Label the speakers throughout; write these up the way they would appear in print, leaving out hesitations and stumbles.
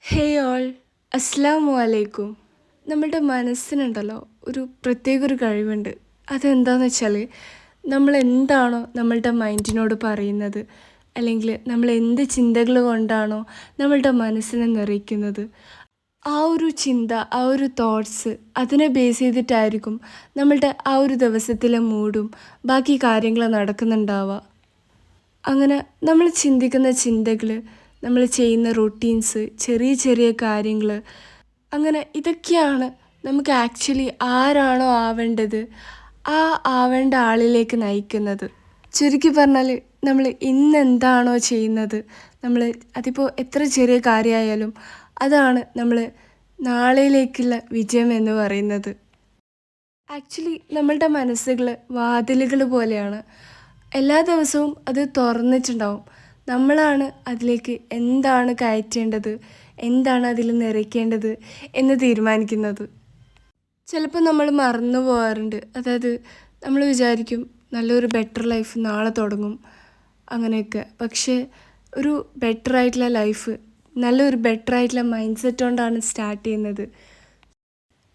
Speaker 1: ഹേ all, അസ്സലാമു അലൈക്കും. നമ്മളുടെ മനസ്സിനുണ്ടല്ലോ ഒരു പ്രത്യേക ഒരു കഴിവുണ്ട്. അതെന്താണെന്ന് വെച്ചാൽ നമ്മൾ എന്താണോ നമ്മളുടെ മൈൻഡിനോട് പറയുന്നത്, അല്ലെങ്കിൽ നമ്മൾ എന്ത് ചിന്തകൾ കൊണ്ടാണോ നമ്മളുടെ മനസ്സിനെ നിറയ്ക്കുന്നത്, ആ ഒരു ചിന്ത, ആ ഒരു തോട്ട്സ്, അതിനെ ബേസ് ചെയ്തിട്ടായിരിക്കും നമ്മളുടെ ആ ഒരു ദിവസത്തിലെ മൂഡും ബാക്കി കാര്യങ്ങൾ നടക്കുന്നുണ്ടാവുക. അങ്ങനെ നമ്മൾ ചിന്തിക്കുന്ന ചിന്തകൾ, നമ്മൾ ചെയ്യുന്ന റൊട്ടീൻസ്, ചെറിയ ചെറിയ കാര്യങ്ങൾ, അങ്ങനെ ഇതൊക്കെയാണ് നമുക്ക് ആക്ച്വലി ആരാണോ ആവേണ്ടത് ആ ആവേണ്ട ആളിലേക്ക് നയിക്കുന്നത്. ചുരുക്കി പറഞ്ഞാൽ നമ്മൾ ഇന്ന് എന്താണോ ചെയ്യുന്നത്, നമ്മൾ അതിപ്പോൾ എത്ര ചെറിയ കാര്യമായാലും അതാണ് നമ്മൾ നാളെയിലേക്കുള്ള വിജയം എന്ന് പറയുന്നത്. ആക്ച്വലി നമ്മളുടെ മനസ്സുകൾ വാതിലുകൾ പോലെയാണ്. എല്ലാ ദിവസവും അത് തുറന്നിട്ടുണ്ടാവും. നമ്മളാണ് അതിലേക്ക് എന്താണ് കയറ്റേണ്ടത്, എന്താണ് അതിൽ നിറയ്ക്കേണ്ടത് എന്ന് തീരുമാനിക്കുന്നത്. ചിലപ്പോൾ നമ്മൾ മറന്നു പോകാറുണ്ട്. അതായത് നമ്മൾ വിചാരിക്കും നല്ലൊരു ബെറ്റർ ലൈഫ് നാളെ തുടങ്ങും അങ്ങനെയൊക്കെ. പക്ഷേ ഒരു ബെറ്റർ ആയിട്ടുള്ള ലൈഫ്, നല്ലൊരു ബെറ്റർ ആയിട്ടുള്ള മൈൻഡ് സെറ്റ് കൊണ്ടാണ് സ്റ്റാർട്ട് ചെയ്യുന്നത്.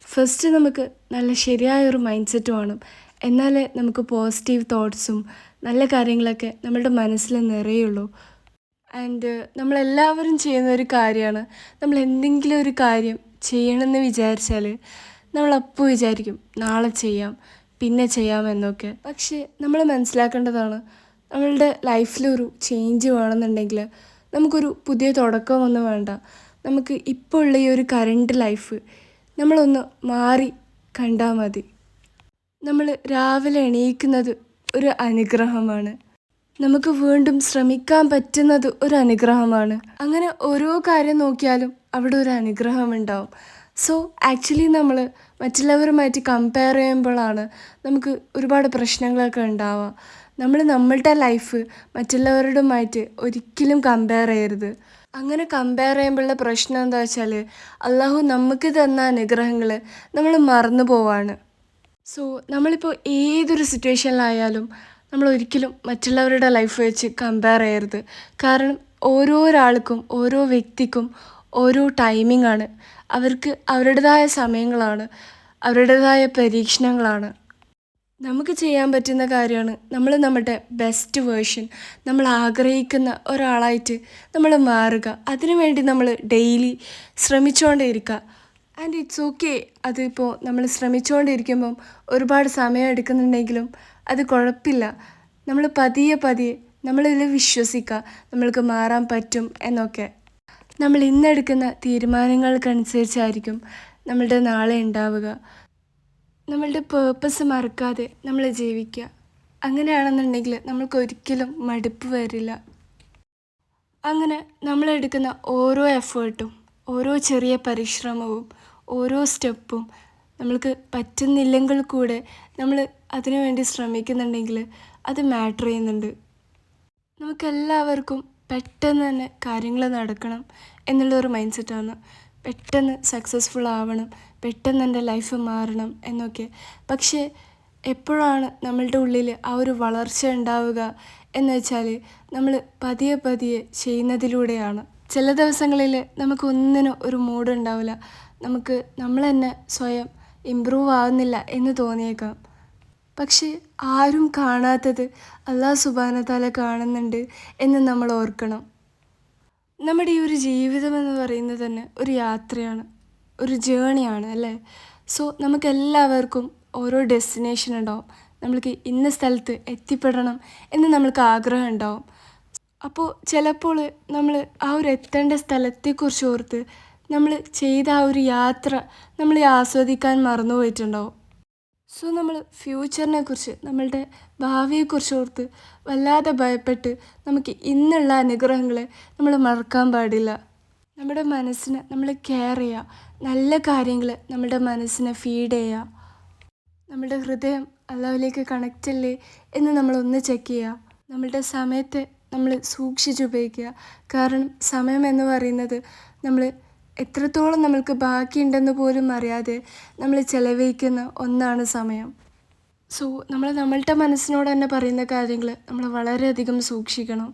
Speaker 1: ഫസ്റ്റ് നമുക്ക് നല്ല ശരിയായൊരു മൈൻഡ് സെറ്റ് വേണം. എന്നാലേ നമുക്ക് പോസിറ്റീവ് തോട്ട്സും നല്ല കാര്യങ്ങളൊക്കെ നമ്മളുടെ മനസ്സിൽ നിറയുള്ളൂ. ആൻഡ് നമ്മളെല്ലാവരും ചെയ്യുന്ന ഒരു കാര്യമാണ്, നമ്മൾ എന്തെങ്കിലും ഒരു കാര്യം ചെയ്യണമെന്ന് വിചാരിച്ചാൽ നമ്മളപ്പോൾ വിചാരിക്കും നാളെ ചെയ്യാം, പിന്നെ ചെയ്യാമെന്നൊക്കെ. പക്ഷേ നമ്മൾ മനസ്സിലാക്കേണ്ടതാണ്, നമ്മളുടെ ലൈഫിലൊരു ചേഞ്ച് വേണമെന്നുണ്ടെങ്കിൽ നമുക്കൊരു പുതിയ തുടക്കമൊന്നും വേണ്ട. നമുക്ക് ഇപ്പോൾ ഉള്ള ഈ ഒരു കറണ്ട് ലൈഫ് നമ്മളൊന്ന് മാറി കണ്ടാൽ മതി. നമ്മൾ രാവിലെ എണീക്കുന്നത് ഒരു അനുഗ്രഹമാണ്. നമുക്ക് വീണ്ടും ശ്രമിക്കാൻ പറ്റുന്നത് ഒരു അനുഗ്രഹമാണ്. അങ്ങനെ ഓരോ കാര്യം നോക്കിയാലും അവിടെ ഒരു അനുഗ്രഹം ഉണ്ടാവും. സോ ആക്ച്വലി നമ്മൾ മറ്റുള്ളവരുമായിട്ട് കമ്പയർ ചെയ്യുമ്പോഴാണ് നമുക്ക് ഒരുപാട് പ്രശ്നങ്ങളൊക്കെ ഉണ്ടാവുക. നമ്മൾ നമ്മളുടെ ലൈഫ് മറ്റുള്ളവരുമായിട്ട് ഒരിക്കലും കമ്പയർ ചെയ്യരുത്. അങ്ങനെ കമ്പയർ ചെയ്യുമ്പോഴുള്ള പ്രശ്നം എന്താ വെച്ചാൽ, അള്ളാഹു നമുക്ക് തന്ന അനുഗ്രഹങ്ങൾ നമ്മൾ മറന്നു പോവാണ്. സോ നമ്മളിപ്പോൾ ഏതൊരു സിറ്റുവേഷനിലായാലും നമ്മൾ ഒരിക്കലും മറ്റുള്ളവരുടെ ലൈഫ് വെച്ച് കമ്പയർ ചെയ്യരുത്. കാരണം ഓരോരാൾക്കും, ഓരോ വ്യക്തിക്കും ഓരോ ടൈമിംഗ് ആണ്. അവർക്ക് അവരുടേതായ സമയങ്ങളാണ്, അവരുടേതായ പരീക്ഷണങ്ങളാണ്. നമുക്ക് ചെയ്യാൻ പറ്റുന്ന കാര്യമാണ് നമ്മൾ നമ്മുടെ ബെസ്റ്റ് വേർഷൻ, നമ്മൾ ആഗ്രഹിക്കുന്ന ഒരാളായിട്ട് നമ്മൾ മാറുക. അതിനുവേണ്ടി നമ്മൾ ഡെയിലി ശ്രമിച്ചുകൊണ്ടേ ഇരിക്കുക. And it's okay. അതിപ്പോൾ നമ്മൾ ശ്രമിച്ചുകൊണ്ടിരിക്കുമ്പം ഒരുപാട് സമയം എടുക്കുന്നുണ്ടെങ്കിലും അത് കുഴപ്പമില്ല. നമ്മൾ പതിയെ പതിയെ നമ്മളിൽ വിശ്വസിക്കുക, നമ്മൾക്ക് മാറാൻ പറ്റും എന്നൊക്കെ. നമ്മൾ ഇന്നെടുക്കുന്ന തീരുമാനങ്ങൾക്കനുസരിച്ചായിരിക്കും നമ്മളുടെ നാളെ ഉണ്ടാവുക. നമ്മളുടെ പേർപ്പസ് മറക്കാതെ നമ്മൾ ജീവിക്കുക. അങ്ങനെയാണെന്നുണ്ടെങ്കിൽ നമ്മൾക്ക് ഒരിക്കലും മടുപ്പ് വരില്ല. അങ്ങനെ നമ്മളെടുക്കുന്ന ഓരോ എഫേർട്ടും, ഓരോ ചെറിയ പരിശ്രമവും, ഓരോ സ്റ്റെപ്പും നമ്മൾക്ക് പറ്റുന്നില്ലെങ്കിൽ കൂടെ നമ്മൾ അതിനു വേണ്ടി ശ്രമിക്കുന്നുണ്ടെങ്കിൽ അത് മാറ്റർ ചെയ്യുന്നുണ്ട്. നമുക്കെല്ലാവർക്കും പെട്ടെന്ന് തന്നെ കാര്യങ്ങൾ നടക്കണം എന്നുള്ളൊരു മൈൻഡ് സെറ്റാണ്. പെട്ടെന്ന് സക്സസ്ഫുൾ ആവണം, പെട്ടെന്ന് എൻ്റെ ലൈഫ് മാറണം എന്നൊക്കെ. പക്ഷേ എപ്പോഴാണ് നമ്മളുടെ ഉള്ളിൽ ആ ഒരു വളർച്ച ഉണ്ടാവുക എന്ന് വെച്ചാൽ നമ്മൾ പതിയെ പതിയെ ചെയ്യുന്നതിലൂടെയാണ്. ചില ദിവസങ്ങളിൽ നമുക്കൊന്നിനും ഒരു മൂഡ് ഉണ്ടാവില്ല. നമുക്ക് നമ്മൾ തന്നെ സ്വയം ഇമ്പ്രൂവ് ആവുന്നില്ല എന്ന് തോന്നിയേക്കാം. പക്ഷേ ആരും കാണാത്തത് അല്ലാഹു സുബ്ഹാനഹു വ തആല കാണുന്നുണ്ട് എന്ന് നമ്മൾ ഓർക്കണം. നമ്മുടെ ഈ ഒരു ജീവിതം എന്ന് പറയുന്നത് തന്നെ ഒരു യാത്രയാണ്, ഒരു ജേണിയാണ് അല്ലേ. സോ നമുക്കെല്ലാവർക്കും ഓരോ ഡെസ്റ്റിനേഷൻ ഉണ്ടാവും. നമ്മൾക്ക് ഇന്ന സ്ഥലത്ത് എത്തിപ്പെടണം എന്ന് നമ്മൾക്ക് ആഗ്രഹം ഉണ്ടാവും. അപ്പോൾ ചിലപ്പോൾ നമ്മൾ ആ ഒരു എത്തേണ്ട സ്ഥലത്തെക്കുറിച്ച് ഓർത്ത് നമ്മൾ ചെയ്ത ആ ഒരു യാത്ര നമ്മൾ ആസ്വദിക്കാൻ മറന്നു പോയിട്ടുണ്ടാവും. സോ നമ്മൾ ഫ്യൂച്ചറിനെ കുറിച്ച്, നമ്മളുടെ ഭാവിയെക്കുറിച്ച് ഓർത്ത് വല്ലാതെ ഭയപ്പെട്ട് നമുക്ക് ഇന്നുള്ള അനുഗ്രഹങ്ങളെ നമ്മൾ മറക്കാൻ പാടില്ല. നമ്മുടെ മനസ്സിനെ നമ്മൾ കെയർ ചെയ്യുക, നല്ല കാര്യങ്ങൾ നമ്മുടെ മനസ്സിനെ ഫീഡ് ചെയ്യുക. നമ്മുടെ ഹൃദയം അല്ലാഹുവിലേക്ക് കണക്റ്റ് അല്ലേ എന്ന് നമ്മളൊന്ന് ചെക്ക് ചെയ്യുക. നമ്മളുടെ സമയത്തെ നമ്മൾ സൂക്ഷിച്ചുപയോഗിക്കുക. കാരണം സമയം എന്ന് പറയുന്നത് നമ്മൾ എത്രത്തോളം നമ്മൾക്ക് ബാക്കിയുണ്ടെന്ന് പോലും അറിയാതെ നമ്മൾ ചിലവഴിക്കുന്ന ഒന്നാണ് സമയം. സോ നമ്മളുടെ മനസ്സിനോട് തന്നെ പറയുന്ന കാര്യങ്ങൾ നമ്മൾ വളരെയധികം സൂക്ഷിക്കണം.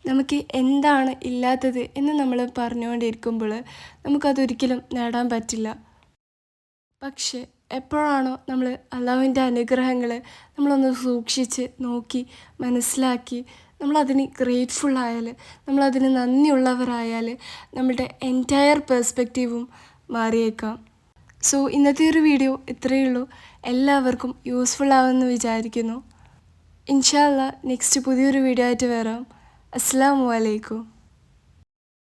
Speaker 1: നമുക്ക് എന്താണ് ഇല്ലാത്തത് എന്ന് നമ്മൾ പറഞ്ഞുകൊണ്ടിരിക്കുമ്പോൾ നമുക്കതൊരിക്കലും നേടാൻ പറ്റില്ല. പക്ഷെ എപ്പോഴാണോ നമ്മൾ അള്ളാഹുവിൻ്റെ അനുഗ്രഹങ്ങൾ നമ്മളൊന്ന് സൂക്ഷിച്ച് നോക്കി മനസ്സിലാക്കി നമ്മളതിന് ഗ്രേറ്റ്ഫുള്ളായാൽ, നമ്മളതിന് നന്ദിയുള്ളവരായാൽ നമ്മളുടെ എൻറ്റയർ പെർസ്പെക്റ്റീവും മാറിയേക്കാം. സോ ഇന്നത്തെ ഒരു വീഡിയോ ഇത്രയേ ഉള്ളൂ. എല്ലാവർക്കും യൂസ്ഫുൾ ആവുമെന്ന് വിചാരിക്കുന്നു. ഇൻഷാ അല്ലാ നെക്സ്റ്റ് പുതിയൊരു വീഡിയോ ആയിട്ട് വരാം. അസ്സലാമു അലൈക്കും.